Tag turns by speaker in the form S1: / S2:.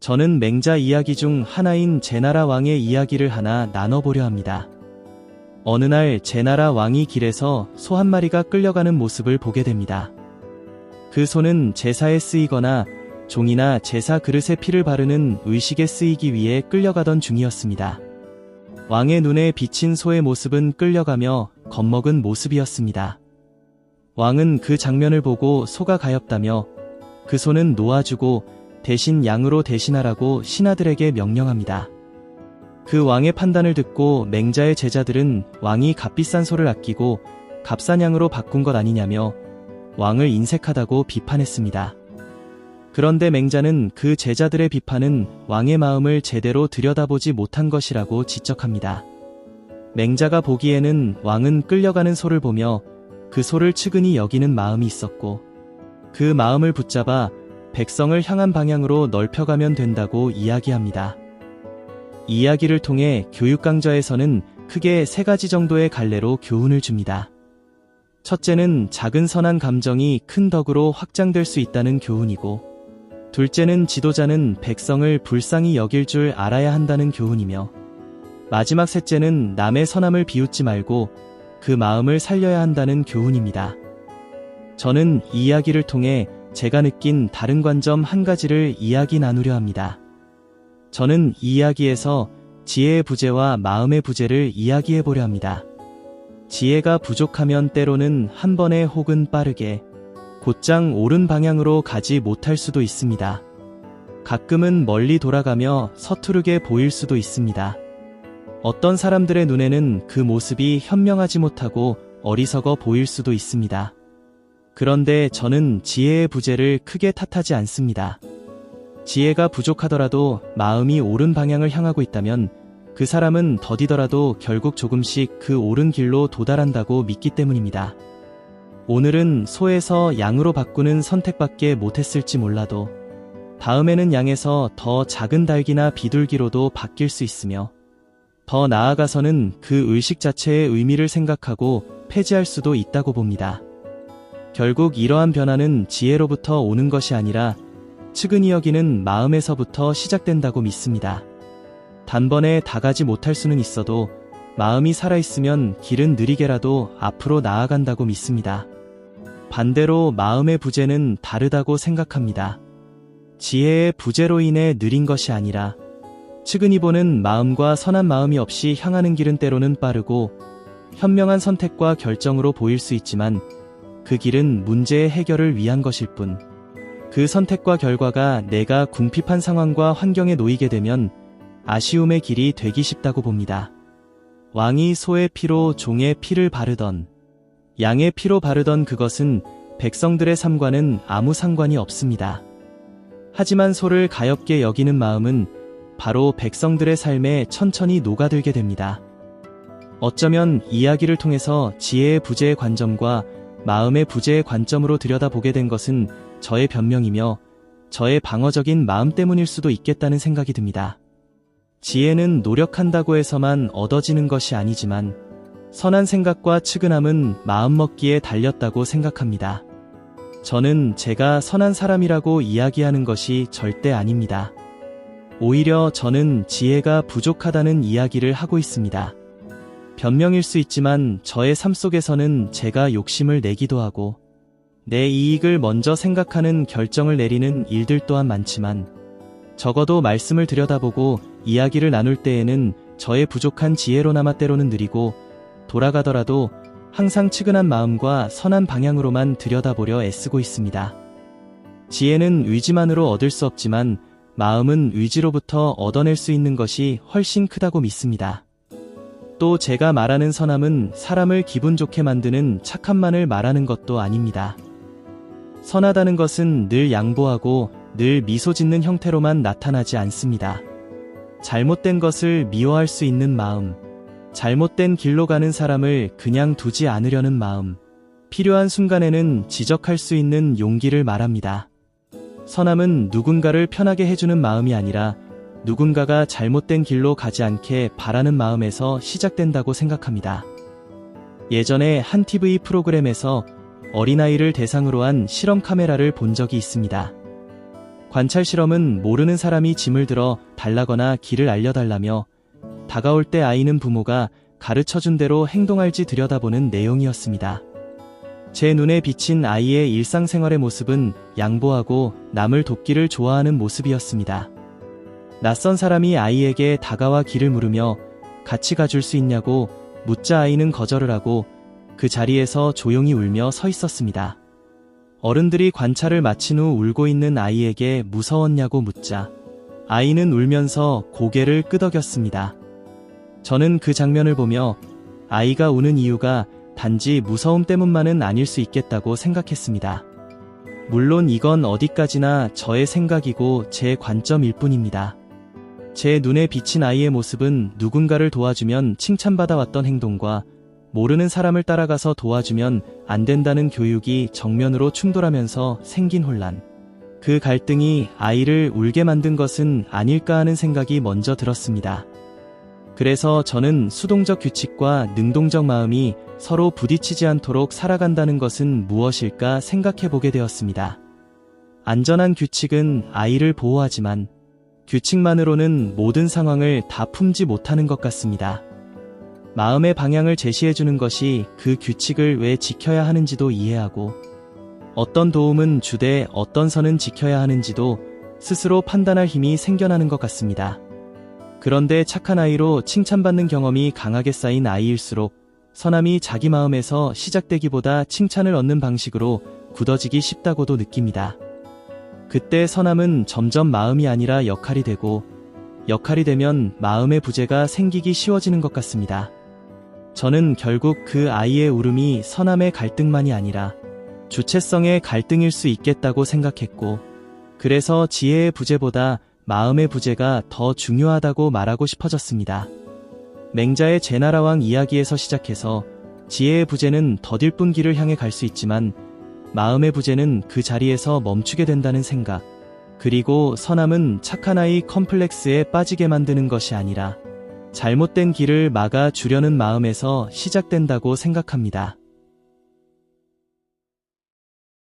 S1: 저는 맹자 이야기 중 하나인 제나라 왕의 이야기를 하나 나눠보려 합니다. 어느 날 제나라 왕이 길에서 소 한 마리가 끌려가는 모습을 보게 됩니다. 그 소는 제사에 쓰이거나 종이나 제사 그릇에 피를 바르는 의식에 쓰이기 위해 끌려가던 중이었습니다. 왕의 눈에 비친 소의 모습은 끌려가며 겁먹은 모습이었습니다. 왕은 그 장면을 보고 소가 가엾다며 그 소는 놓아주고 대신 양으로 대신하라고 신하들에게 명령합니다. 그 왕의 판단을 듣고 맹자의 제자들은 왕이 값비싼 소를 아끼고 값싼 양으로 바꾼 것 아니냐며 왕을 인색하다고 비판했습니다. 그런데 맹자는 그 제자들의 비판은 왕의 마음을 제대로 들여다보지 못한 것이라고 지적합니다. 맹자가 보기에는 왕은 끌려가는 소를 보며 그 소를 측은히 여기는 마음이 있었고 그 마음을 붙잡아 백성을 향한 방향으로 넓혀가면 된다고 이야기합니다. 이 이야기를 통해 교육 강좌에서는 크게 3가지 정도의 갈래로 교훈을 줍니다. 첫째는 작은 선한 감정이 큰 덕으로 확장될 수 있다는 교훈이고, 둘째는 지도자는 백성을 불쌍히 여길 줄 알아야 한다는 교훈이며, 마지막 셋째는 남의 선함을 비웃지 말고 그 마음을 살려야 한다는 교훈입니다. 저는 이 이야기를 통해 제가 느낀 다른 관점 한 가지를 이야기 나누려 합니다. 저는 이 이야기에서 지혜의 부재와 마음의 부재를 이야기해 보려 합니다. 지혜가 부족하면 때로는 한 번에 혹은 빠르게 곧장 옳은 방향으로 가지 못할 수도 있습니다. 가끔은 멀리 돌아가며 서투르게 보일 수도 있습니다. 어떤 사람들의 눈에는 그 모습이 현명하지 못하고 어리석어 보일 수도 있습니다. 그런데 저는 지혜의 부재를 크게 탓하지 않습니다. 지혜가 부족하더라도 마음이 옳은 방향을 향하고 있다면 그 사람은 더디더라도 결국 조금씩 그 옳은 길로 도달한다고 믿기 때문입니다. 오늘은 소에서 양으로 바꾸는 선택밖에 못했을지 몰라도 다음에는 양에서 더 작은 닭이나 비둘기로도 바뀔 수 있으며 더 나아가서는 그 의식 자체의 의미를 생각하고 폐지할 수도 있다고 봅니다. 결국 이러한 변화는 지혜로부터 오는 것이 아니라 측은히 여기는 마음에서부터 시작된다고 믿습니다. 단번에 다 가지 못할 수는 있어도 마음이 살아있으면 길은 느리게라도 앞으로 나아간다고 믿습니다. 반대로 마음의 부재는 다르다고 생각합니다. 지혜의 부재로 인해 느린 것이 아니라 측은히 보는 마음과 선한 마음이 없이 향하는 길은 때로는 빠르고 현명한 선택과 결정으로 보일 수 있지만 그 길은 문제의 해결을 위한 것일 뿐, 그 선택과 결과가 내가 궁핍한 상황과 환경에 놓이게 되면 아쉬움의 길이 되기 쉽다고 봅니다. 왕이 소의 피로 종의 피를 바르던, 양의 피로 바르던 그것은 백성들의 삶과는 아무 상관이 없습니다. 하지만 소를 가엾게 여기는 마음은 바로 백성들의 삶에 천천히 녹아들게 됩니다. 어쩌면 이야기를 통해서 지혜의 부재의 관점과 마음의 부재의 관점으로 들여다보게 된 것은 저의 변명이며 저의 방어적인 마음 때문일 수도 있겠다는 생각이 듭니다. 지혜는 노력한다고 해서만 얻어지는 것이 아니지만 선한 생각과 측은함은 마음먹기에 달렸다고 생각합니다. 저는 제가 선한 사람이라고 이야기하는 것이 절대 아닙니다. 오히려 저는 지혜가 부족하다는 이야기를 하고 있습니다. 변명일 수 있지만 저의 삶 속에서는 제가 욕심을 내기도 하고 내 이익을 먼저 생각하는 결정을 내리는 일들 또한 많지만 적어도 말씀을 들여다보고 이야기를 나눌 때에는 저의 부족한 지혜로나마 때로는 느리고 돌아가더라도 항상 측은한 마음과 선한 방향으로만 들여다보려 애쓰고 있습니다. 지혜는 의지만으로 얻을 수 없지만 마음은 의지로부터 얻어낼 수 있는 것이 훨씬 크다고 믿습니다. 또 제가 말하는 선함은 사람을 기분 좋게 만드는 착함만을 말하는 것도 아닙니다. 선하다는 것은 늘 양보하고 늘 미소 짓는 형태로만 나타나지 않습니다. 잘못된 것을 미워할 수 있는 마음, 잘못된 길로 가는 사람을 그냥 두지 않으려는 마음, 필요한 순간에는 지적할 수 있는 용기를 말합니다. 선함은 누군가를 편하게 해주는 마음이 아니라 누군가가 잘못된 길로 가지 않게 바라는 마음에서 시작된다고 생각합니다. 예전에 한 TV 프로그램에서 어린아이를 대상으로 한 실험 카메라를 본 적이 있습니다. 관찰 실험은 모르는 사람이 짐을 들어 달라거나 길을 알려달라며 다가올 때 아이는 부모가 가르쳐준 대로 행동할지 들여다보는 내용이었습니다. 제 눈에 비친 아이의 일상생활의 모습은 양보하고 남을 돕기를 좋아하는 모습이었습니다. 낯선 사람이 아이에게 다가와 길을 물으며 같이 가줄 수 있냐고 묻자 아이는 거절을 하고 그 자리에서 조용히 울며 서 있었습니다. 어른들이 관찰을 마친 후 울고 있는 아이에게 무서웠냐고 묻자 아이는 울면서 고개를 끄덕였습니다. 저는 그 장면을 보며 아이가 우는 이유가 단지 무서움 때문만은 아닐 수 있겠다고 생각했습니다. 물론 이건 어디까지나 저의 생각이고 제 관점일 뿐입니다. 제 눈에 비친 아이의 모습은 누군가를 도와주면 칭찬받아왔던 행동과 모르는 사람을 따라가서 도와주면 안 된다는 교육이 정면으로 충돌하면서 생긴 혼란. 그 갈등이 아이를 울게 만든 것은 아닐까 하는 생각이 먼저 들었습니다. 그래서 저는 수동적 규칙과 능동적 마음이 서로 부딪히지 않도록 살아간다는 것은 무엇일까 생각해보게 되었습니다. 안전한 규칙은 아이를 보호하지만 규칙만으로는 모든 상황을 다 품지 못하는 것 같습니다. 마음의 방향을 제시해주는 것이 그 규칙을 왜 지켜야 하는지도 이해하고 어떤 도움은 주되 어떤 선은 지켜야 하는지도 스스로 판단할 힘이 생겨나는 것 같습니다. 그런데 착한 아이로 칭찬받는 경험이 강하게 쌓인 아이일수록 선함이 자기 마음에서 시작되기보다 칭찬을 얻는 방식으로 굳어지기 쉽다고도 느낍니다. 그때 선함은 점점 마음이 아니라 역할이 되고 역할이 되면 마음의 부재가 생기기 쉬워지는 것 같습니다. 저는 결국 그 아이의 울음이 선함의 갈등만이 아니라 주체성의 갈등일 수 있겠다고 생각했고 그래서 지혜의 부재보다 마음의 부재가 더 중요하다고 말하고 싶어졌습니다. 맹자의 제나라왕 이야기에서 시작해서 지혜의 부재는 더딜뿐 길을 향해 갈 수 있지만 마음의 부재는 그 자리에서 멈추게 된다는 생각. 그리고 선함은 착한 아이 컴플렉스에 빠지게 만드는 것이 아니라 잘못된 길을 막아 주려는 마음에서 시작된다고 생각합니다.